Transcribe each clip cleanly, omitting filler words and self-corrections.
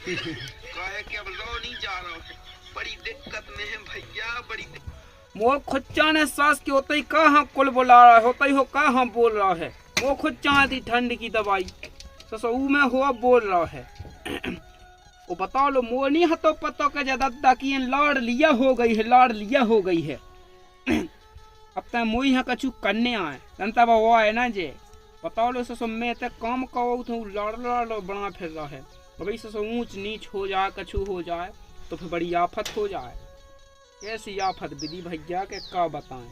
काहे के अब लो नहीं जा रहा है, बड़ी दिक्कत में है भैया, बड़ी वो खुद चाने सास के होते ही कहाँ कुल बुला रहा है, होता ही हो कहाँ बोल रहा है। वो खुद चाहती ठंड की दवाई ससु में हुआ बोल रहा है। वो बताओ लो मोर नहीं हतो पतो के जदा की लाड़ लिया हो गई है, लाड़ लिया हो गई है। अब तक मुई यहाँ कछु करने आए जनता वो है ना जे बताओ लो ससु मैं तक काम करो तो लाड़ लाड़ बना फिर रहा है। भाई ससु ऊंच नीच हो जाए कछु हो जाए तो फिर बड़ी आफत हो जाए। कैसी आफत विधि भैया के का बताएं।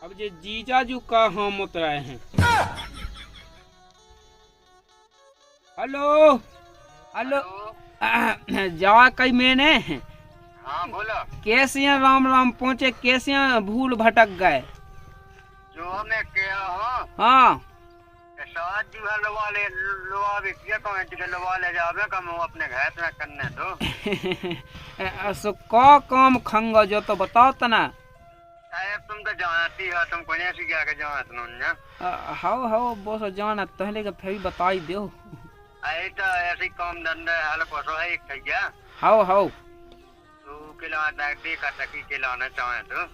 अब जे जीजा जू का हम उतर रहे हैं। हेलो हेलो जवा कई मैंने हाँ बोला। कैसे हैं राम राम पहुँचे, कैसे हैं भूल भटक गए। जो हमने किया हाँ शायद जो है लवा भी किया कमेटी के लवा ले जावे कम अपने घर में करने तो सो का काम खंगा जो तो बताओ तना। तुम तो जानती हो, तुम को नहीं क्या के जानत ना। हाउ हाउ बोस जाना पहले का फिर बताई दो। आई तो ऐसे काम धंधे हाल कोसो है एक भैया। हाउ हाउ तू खिलाना देखा तकी खिलाना चाहे तो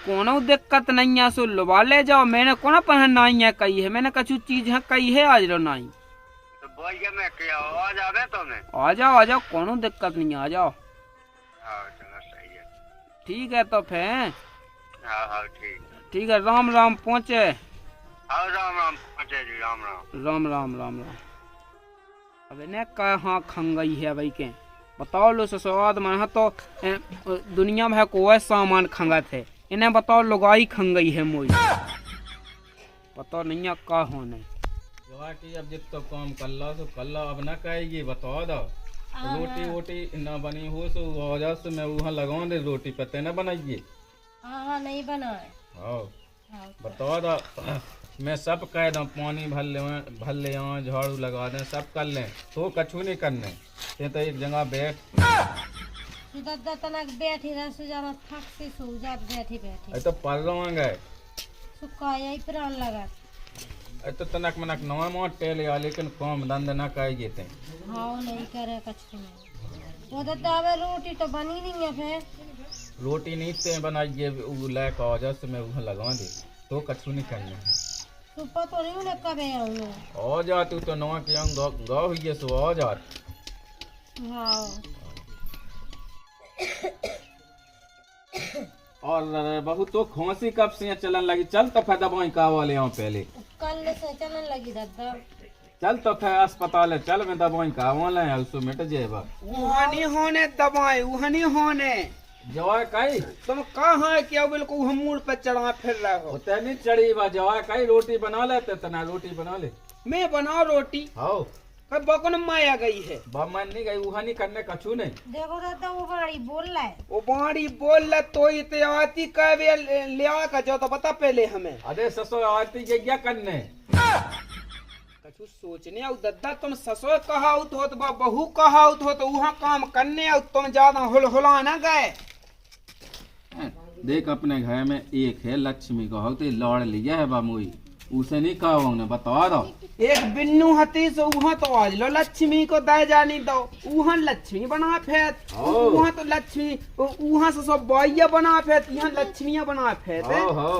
कोनो दिक्कत नहीं है, सो लुबा ले जाओ। मैंने कौन पहन नहीं है कही है, मैंने कछु चीज है कही है आज लो नहीं तो बोलिए मैं क्या आ जावे तो मैं आ जाओ कोनो दिक्कत नहीं, आ जाओ। हाँ चलो सही है। ठीक है तो फिर हाँ ठीक है राम राम पहुँचे। हाँ राम राम पहुँचे जी, राम राम राम राम राम राम। अब इन्हें कहाँ खंगई है भाई के बताओ लो ससुराद में तो दुनिया में कोई सामान खंगत है, इन्हें बताओ लुगाई खंगई है मोई बताओ नहीं का होने की। अब जित तो काम कर लो तो कर लो, अब ना कहेगी बताओ दो। रोटी वोटी ना बनी हो सो वजह से मैं वहाँ लगाऊं दे रोटी पत्ते ना बनाइए। हाँ नहीं बनाए। हाँ बताओ दो, मैं सब कह दूँ पानी भर ले आऊँ झाड़ू लगा दें सब कर लें तो कछु नहीं करने ये तो एक जगह बैठ दद्दा तनक बैठी रह सुजाना थक से सो जात बैठी बैठी तो पढ़ रहा गए सुखा यही प्राण लगा तो तनक मनक नवा मोट टेल या लेकिन काम धंधे ना कहेगी थे। हाँ नहीं करे कछु नहीं। वो दद्दा अब रोटी तो बनी नहीं है फिर रोटी नहीं ते बनाइए लैक वजह से मैं वहाँ लगा दे तो कछु नहीं करना। तू पतो नहीं उन्हें कब आऊंगा आ जा तू तो नवा के गाँव हुई सो आ जा। हाँ और बहू तो खांसी कब से चलन लगी, चल तो फिर दवाई का वाले यहाँ पहले कल से चलन लगी दद्दा। चल तो फिर अस्पताल चल मैं दवाई का वाले हैं उसको मिट जाएगा। वहानी होने दवाई वहानी होने जवा कई तुम कहाँ है क्या बिल्कुल हम मूड पे चढ़ा फिर रहे हो। उतने नहीं चढ़ी बा जवा कई रोटी बना लेते तना रोटी बना ले। मैं बनाओ रोटी हाँ कब बकन माया गई है मन नहीं गई वहाँ नहीं करने कछु नहीं। देखो दद्दा वो बड़ी बोल रहा है। वो बाड़ी बोल रहा तो इतने आती कहे ले का जो तो बता पहले हमें। अरे ससुर आरती के क्या करने कछु सोचने आओ दद्दा तुम ससुर कहाउत हो तो बहू कहाउत हो तो वहाँ काम करने आओ तुम ज्यादा हुला ना गए। देख अपने घर में एक है लक्ष्मी को होते लौड़ लिया है बामुई उसे नहीं कहा ने बता दो। एक बिन्नू हती से वहाँ तो आज लो लक्ष्मी को दे जानी दो वहाँ लक्ष्मी बना फेत वहाँ तो लक्ष्मी वहाँ से सब बाइया बना फेत यहाँ लक्ष्मियाँ बना फेत। हो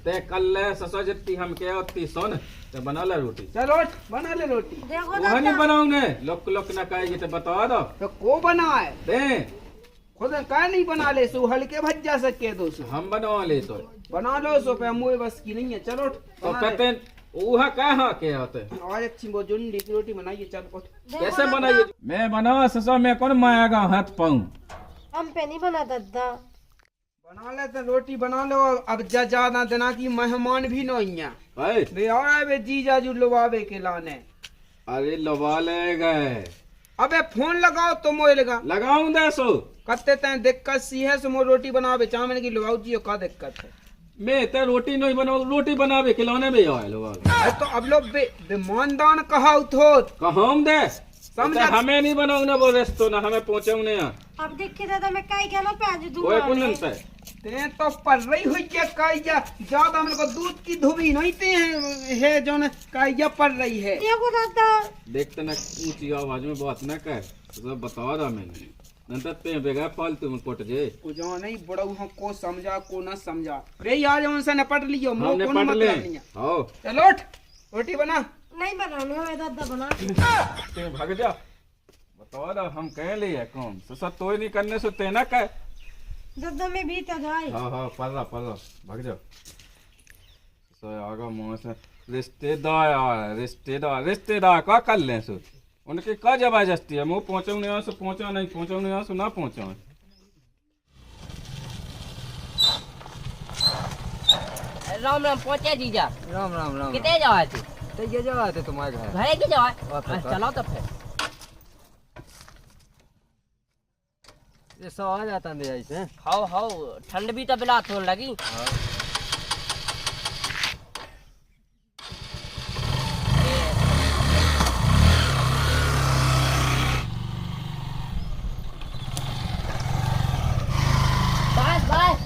ते कल ले ससुर जितनी हम के उतनी सुन ते बना ले रोटी। चलो बना ले रोटी। देखो वहाँ नहीं बनाऊंगे लोक लोक न कहेगी तो बता दो। तो को बनाए दे खुद का नहीं बना ले सो हल्के भज्जा सके दो सो हम बनवा ले तो बना लो सो पे मुझे बस की नहीं है। चलो तो कहते वहाँ कहाँ के होते आज अच्छी वो जुंडी की रोटी बनाइए। चलो कैसे बनाइए मैं बनावा ससुर में कौन मायागा हाथ पाऊं हम पे नहीं बना दद्दा। बना ले तो रोटी बना लो। अब ज्यादा दिना की मेहमान भी नहीं है वे आ वे जीजा जू लुबावे के लाने। अरे लवा ले गए अबे फोन लगाओ तो मोए लगाऊं दे सो कत्ते तय दिक्कत सी है सो मो रोटी बनावे चावल की लुबाऊ जी का दिक्कत है। मैं तो रोटी नहीं बनाऊ रोटी बनावे खिलौने भी आए लोग। तो अब लोग बेमानदान कहा थो कहाँ दे समझा हमें नहीं बनाऊ ना वो रेस्तो ना हमें पहुँचाऊ नहीं। अब देख के दादा मैं कई क्या ना पे आज दूंगा कोई कुछ नहीं पे ते तो पर रही हुई क्या काइया ज्यादा मेरे को दूध की धुबी नहीं ते है जो न काइया पर रही है। देखो दादा देखते ना ऊंची आवाज में बात ना कर, सब बता रहा मैंने नंतर ते बेगा फालतू में कोट जे को जो नहीं बड़ऊ हम को समझा को ना समझा रे आज उनसे निपट लियो मो हमने को पढ़ ले। मतलब नहीं है। आओ चलो उठ रोटी बना। नहीं बनाने हमें दादा बना ते भाग जा, बता रहा हम कह लिए कौन ससा तोय नहीं करने से ते ना कह। दादा में भी तो जाए हाँ पढ़ रहा भाग जा। सो आगा मुंह से रिश्तेदार का कर ले सो उनकी का जबरदस्ती है, मुँह पहुँचाऊ नहीं से पहुँचा नहीं पहुँचाऊ नहीं से ना पहुँचाऊ। राम राम पहुंचे जीजा। राम राम राम कितने जाओ थे? तो ये जगह थे तुम्हारे घर घरे की जाओ? वापस आ। चलो तो फिर। ये सो आ जाता दे ऐसे हाउ हाउ ठंड भी तो बिला थोड़ लगी। बस बस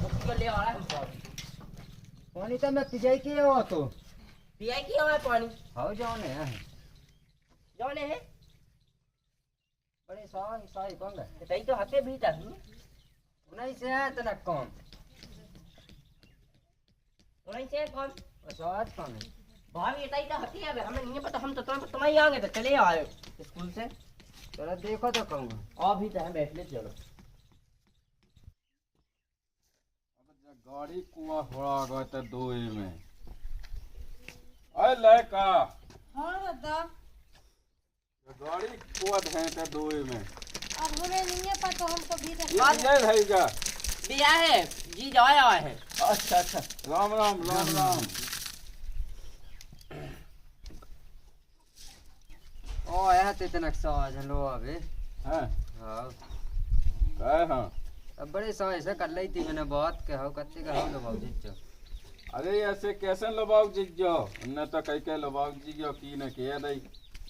मुक्की ले आ रहा है हमको। पानी तो मैं पिजाई के हो तो पिया की है पानी? हाउ जाने है जाने है बड़े साई कौन है तई तो हते भी था। उन्हीं से है तना कौन उन्हीं से कौन स्वाद कौन है भाभी तई तो हती है हमें नहीं पता, हम तो तुम्हारे यहाँ गए तो चले आए स्कूल से। चलो देखो तो कहूँगा और भी तो है बैठ ले चलो। गाड़ी कुआ होड़ा गए तो दो में अरे लड़का हाँ दादा गाड़ी कुआ है तो दो में अब हमें नहीं है पता हमको भी ये रहेगा। दिया है जी जाया आए हैं। अच्छा राम राम राम राम। ओ आया ते तना साज लो अबे हैं हाँ कहे हाँ अब बड़े सौ ऐसा कर ली थी मैंने बहुत कहो कत्ते का हो बाबू जी अरे ऐसे कैसे लबाव जीत जाओ न तो कई के लबाव जी गयो की न किया दई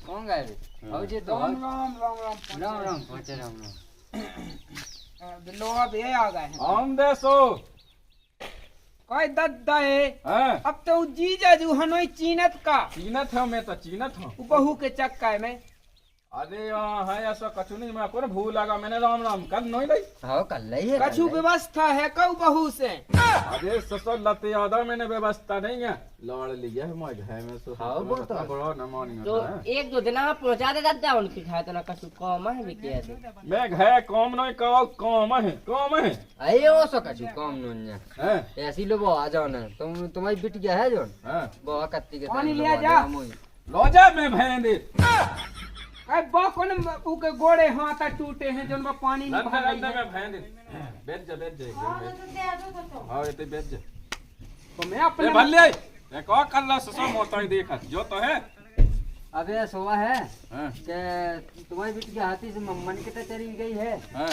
कौन गए रे हाउ जी तो राम राम राम राम राम राम पहुंचे राम बिल्लो अब ये आ गए हैं आम देसो कोई दद्दा है। हैं अब तो जीजा जू हनोई चीनत का चीनत हूँ मैं तो चीनत हूँ। उ बहू के चक्का में अरे यहाँ है ऐसा कछु नहीं, मैं कौन भूल लगा मैंने राम राम कर नहीं रही। हाउ कर ली है कछु व्यवस्था है कऊ बहू से अरे ससुर लत यादा मैंने व्यवस्था नहीं है लौड़ लिया है मैं घर में सो हाँ, वो तो है। बड़ा न मानी तो एक दो दिन आप पहुंचा दे दादा उनकी खाए तो ना कसु कम है भी किया थे। मैं घर काम नहीं कहो काम है अरे ओ सो कछु काम नुन्या हैं ऐसी लो वो आ जाओ ना तुम्हारी बिटिया है जो हैं वो कत्ती के पानी साथ लिया लो जा। आ मोई। लो जा मैं भैन दे अरे बाकन उके गोड़े हाथ टूटे हैं जोन में पानी नहीं भर रही है। मैं भैन दे बैठ जा हाँ ये बैठ जा तो मैं ए अपने भल्ले ये क्या कर रहा ससुर मोटा ही देखा जो तो है अबे सोवा है हैं कि तुम्हारी बिटिया हाथी से मन के चली गई है हैं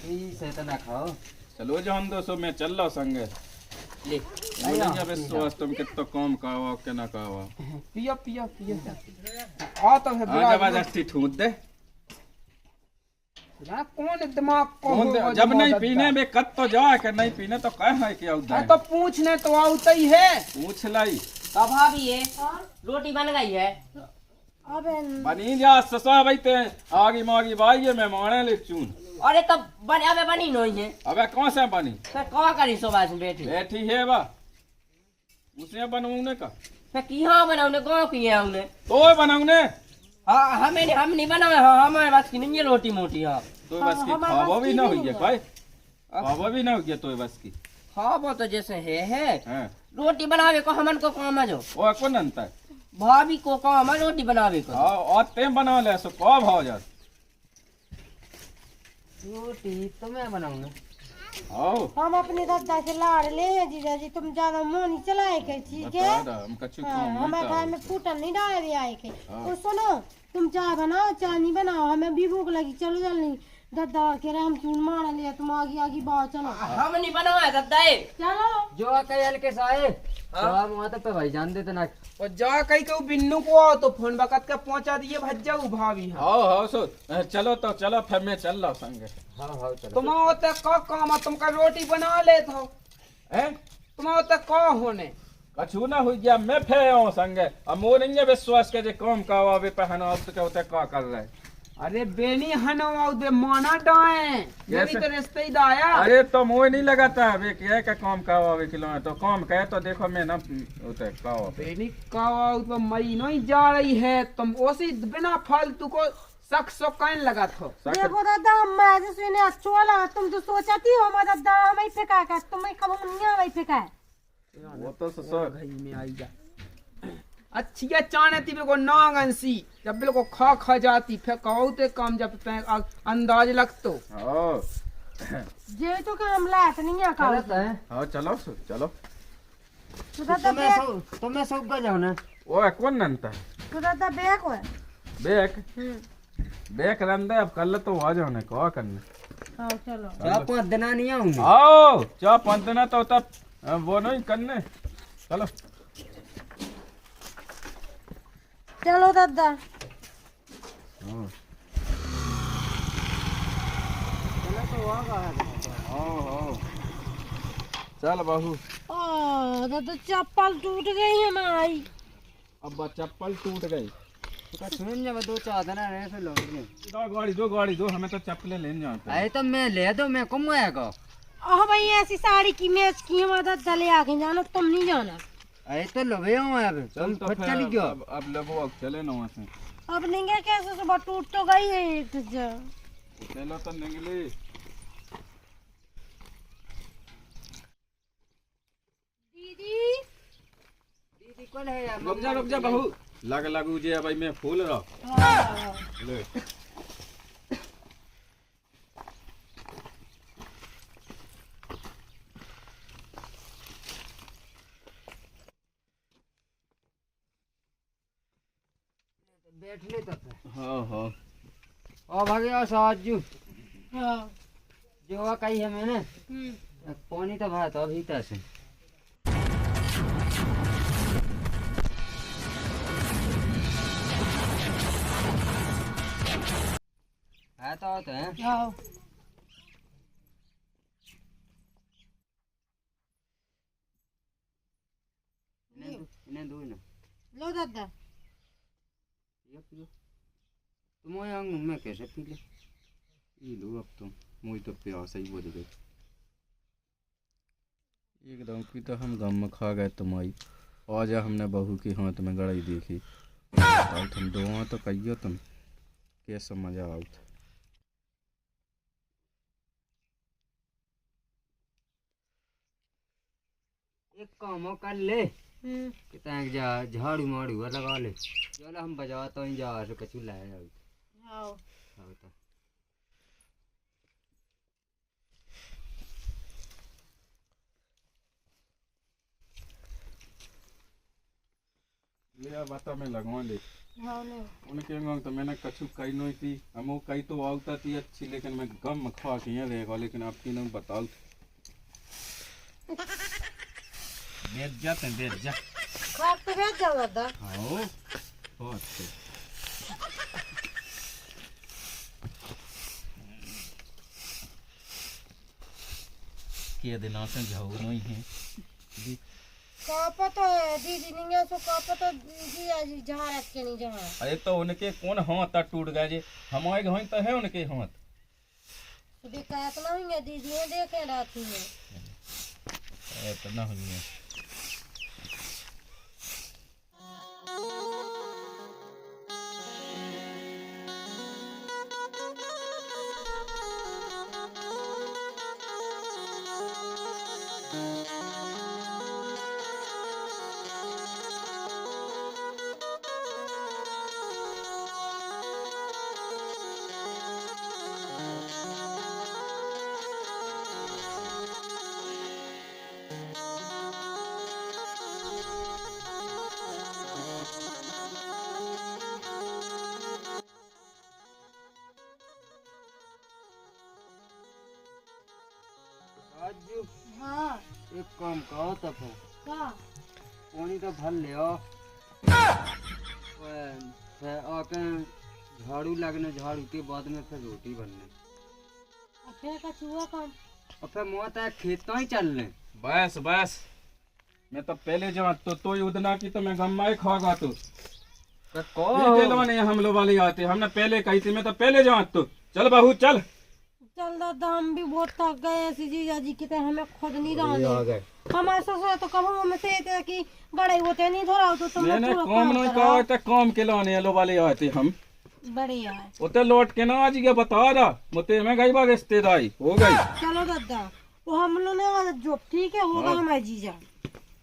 ई से तो ना खाओ चलो जान दो सो मैं चल रहा संगे ले बोले जब इस तुम कितना काम करवा के ना करवा पिया पिया पिया आ तो है हाँ जबरदस्ती ठूंद दे ना कौन दिमाग को कौन दे होगा जब जो नहीं मदद पीने का। में कत तो जा के नहीं पीने तो कह है कि उधर हाँ तो पूछने तो आता ही है। पूछ लाई तो भाभी ये रोटी बन गई है। अबे बनी जा ससा बैठे आगी मागी बाइये में मारे ले चून अरे तब बने अबे बनी नहीं है अबे कौन से बनी फिर कहाँ करी सुबह से बैठी बैठी है बा उसे बनवाने का फिर किहाँ बनाऊने गाँव की है उन्हें तो बनवाने हाँ हम नहीं बनाए हाँ हमारे पास की नहीं है रोटी मोटी। हाँ तो बस की खावा भी ना हुई है भाई खावा भी ना हुई है तो बस की हाँ वो तो जैसे है हैं रोटी बनावे को हमन को काम है जो वो कौन अंतर है भाभी को काम है रोटी बनावे को। हाँ और ते बना ले सो कब हो जात रोटी तो मैं बनाऊंगा आओ हम अपने दादा से लाड़ ले हैं जीजा जी तुम ज्यादा मुंह नहीं चलाए के ठीक है। बता दा हम कछु हाँ, काम हमारे घर नहीं में फूटन नहीं डाल दिया है के हाँ। और सुनो तुम चाय बनाओ चाय नहीं बनाओ हमें भी भूख लगी चलो जल्दी दादा कह रहे हम चून मार लिया तुम आगे आगे बाहर चलो हम नहीं बनाए दादा चलो जो कई हल्के साए तो वहाँ तक पे भाई जान देते ना। और जा कहीं कहू बिन्नू को आओ तो फोन बकत का पहुंचा दिए भज जाऊ भाभी। हाँ हाँ सो चलो तो चलो फिर मैं चल रहा संगे। हाँ चलो। तुम होते का काम है, तुमका रोटी बना ले हो हैं तुम होते का होने कछु ना हुई गया मैं फिर आऊँ संगे। अब मोर नहीं है विश्वास के जे काम का आवे पहना अब तो क्या होता है का कर रहे। अरे बेनी हनो दे माना डाए ये भी तो रिश्ते ही दाया। अरे तो मोह नहीं लगाता है क्या का काम का आवे किलो तो काम कहे तो देखो मैं ना होता है का बेनी का तो महीनों ही जा रही है तुम उसी बिना फालतू को शक सो कहने लगा थो। देखो दादा मैं जो सुने अच्छा लगा तुम तो सोचती हो हमारा दादा हमें फेंका का तुम्हें कब मुनिया हमें फेंका है वो तो ससुर घर में आई जा अच्छी है चाने ती को नागंसी जब बिल्कुल खा जाती फिर कहो ते काम जब ते अंदाज लगतो। हाँ जे तो काम लात नहीं है का गलत है। हाँ चलो चलो तो दादा तुम्हें सब का जाओ ना। वो है कौन नंता तो दादा बैक हो बैक बैक रंदे अब कल तो आ जाओ ने क्या करने। हाँ चलो 4-5 दिन नहीं आऊंगी। आओ 4-5 दिन तो तब वो नहीं करने चलो चलो दादा हाँ चल बहू ओ दादा चप्पल टूट गई हमारी। अब चप्पल टूट गई तो सुन जब 2-4 दिन रहे फिर लौट गए। दो गाड़ी दो हमें तो चप्पलें लेने जाते हैं। अरे तो मैं ले दो मैं कम आएगा। ओह भाई ऐसी साड़ी की मैच की हमारा दादा ले आके जाना तुम नहीं जाना। अरे तो लवे हूँ अब चल तो खुद चली गयो। अब लगो अब चले ना वहाँ से अब नहीं गया कैसे सुबह टूट तो गई है चलो तो निकली। दीदी दीदी कौन है यार? रुक जा बहू लगू जे भाई मैं फूल रहा ले बैठ ले तब। हाँ ओ भगया साजू हाँ जो कही है मैंने पानी तो भात अभी तक से है तो है। हाँ इन्हें दो ना लो दादा ये पियो तुम आंग में कैसे पी ले ये लो अब तुम मुझे तो प्यास ही बुझ गई एकदम की तो हम गम में खा गए तुम्हारी आज हमने बहू के हाथ में गड़ाई देखी और तुम दो तो कहियो तुम कैसा मजा आउट। एक काम कर ले कि तैं जा झाड़ू माड़ू लगा ले चलो हम बजा तो जा से कछु लाए अब हाँ तो ले बता मैं लगवा ले हाँ ले उनके मांग तो मैंने कछु कही नहीं थी हम वो कही तो आवता थी अच्छी लेकिन मैं गम में खा के यहाँ रहेगा लेकिन आप तीनों बताओ बैठ जाते हैं बैठ जा खाट पे बैठ जाओ दादा। आओ बहुत से के दिनों से जाओ नहीं है कापा तो है दीदी नहीं है सो कापा तो दीदी आज जहाँ रख के नहीं जहाँ अरे तो उनके कौन हाथ टूट गए जे हमारे हाथ तो है उनके हाथ तो दिक्कत नहीं है दीदी ने देखे रात में तो ना हुई है सज्जू हाँ एक काम करो तो फिर का पानी तो भर ले आओ फिर आके झाड़ू लगने, झाड़ू के बाद में फिर रोटी बनने, फिर कछुआ काम और फिर मुँह तक खेतों ही चलने। बस बस मैं तो पहले जो तो उदना की तो मैं गम्मा ही खागा तो नहीं हम लोग वाले आते, हमने पहले कही थी, मैं तो पहले जो तो चल बहू चल। चल दादा हम भी बहुत थक गए ऐसी जीजा जी की तरह, हमें खुद नहीं रहने। हमारे ससुर तो कब हम से थे कि बड़े होते नहीं धरा तो तुम मैंने काम नहीं कहा था, काम के लाने लो वाले आते हम बढ़िया है। उते लौट के ना आज ये बता रहा मुते में गई बार रिश्तेदारी हो गई। चलो दादा वो हम लोग ने जो ठीक है होगा हमारे जीजा।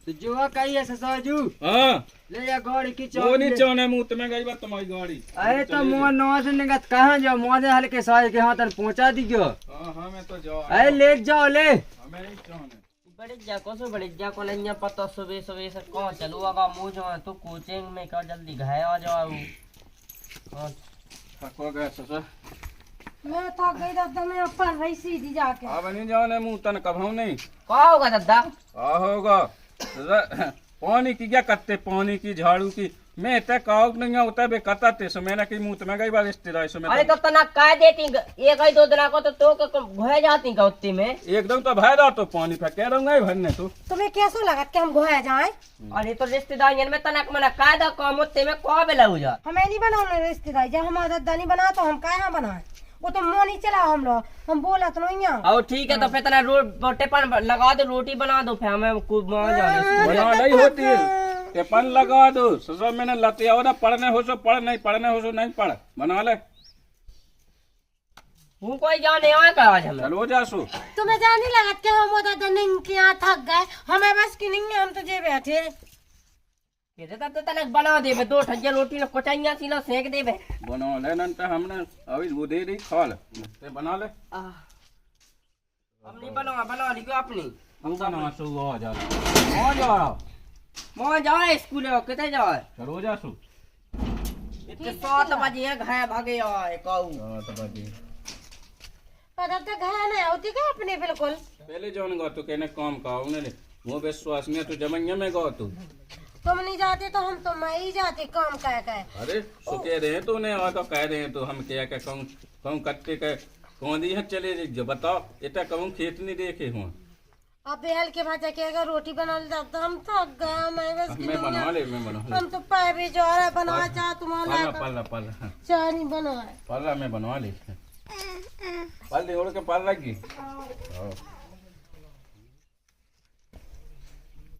तो जो कही है ससाजू हाँ ले जा गाड़ी की वो नहीं चाहने मुँह में गई बात तुम्हारी गाड़ी। अरे तो मुँह नौ से निकट कहाँ जाओ, मुँह हल्के साए के हाथ पहुँचा दीजिए। हाँ मैं तो जाओ अरे ले जाओ ले। हमें नहीं चाहने बड़िज्जा को नहीं पता सुबह सुबह से कहाँ चलो आगा मुँह जो है तो कोचिंग में क्या जल्दी घर आ जाओ। थको गए ससुर मैं थक गई दादा, मैं ऊपर रही सीधी जाके। अब नहीं जाने मुँह तन कभाऊ नहीं क्या होगा दादा? क्या होगा पानी की क्या करते, पानी की झाड़ू की मैं तक काउ नहीं होता बे कता ते सो मैंने की मुंह में गई बार रिश्तेदार सो मैं अरे तो तना कह देती एक ही दो दिन को तो घोए जाती गौती में एकदम तो भय रहा तो पानी फेंक कह रहूंगा भरने तो तुम्हें कैसा लगा कि हम घोया जाए? अरे तो रिश्तेदार में तनक मना कह दो काम होते में कौ बेला हो जा। हमें नहीं बनाना रिश्तेदार, जब हमारा दादा नहीं बना तो हम कहाँ बनाए? वो तो मुँह नहीं चला हम लोग, हम बोला तो नहीं है। और ठीक है तो फिर तना रोटी पर लगा दो, रोटी बना दो, फिर हमें खूब बना नहीं होती है टेपन लगा दो ससुर मैंने लते आओ ना पढ़ने हो सो पढ़, नहीं पढ़ने हो सो नहीं पढ़, बना ले हूँ कोई जाने आए का आज हमें। चलो जासू तुम्हें जान नहीं लगा कि हम दादा नहीं के यहाँ थक गए, हमें बस की नहीं है, हम तो जे बैठे। ये तो तनक बना दे दो ठज्जा रोटी ना कोचाइया सीना सेक दे बना ले न तो हमने अभी वो दे दी खा ले ते बना ले। हम नहीं बना ली क्यों अपनी हम बना सो आ जा मोह जाए स्कूल कितने जाए चलो जासू इतने 7 बजे घर भागे आए कहूँ पर दादा घर नहीं होती क्या अपने बिल्कुल? पहले जौन गो तो कहने काम का उन्हें वो विश्वास नहीं तो जमैया में गो तू तुम नहीं जाते तो हम तो मैं ही जाते काम कह। अरे सो कह रहे हैं तो उन्हें और तो कह रहे हैं तो हम क्या क्या कहूँ कट्टे के कौन दी है चले जो बताओ इतना कहूँ खेत नहीं देखे हुआ अब बेहल के भाजा के अगर रोटी बना ले तो हम थक गए, मैं बस की मैं नहीं बना है। ले मैं बना ले हम तो पाए भी जा रहा बना चाह तुम्हारा पल्ला चाह नहीं बना है। पल्ला मैं बनवा ले पल दे के पल लगी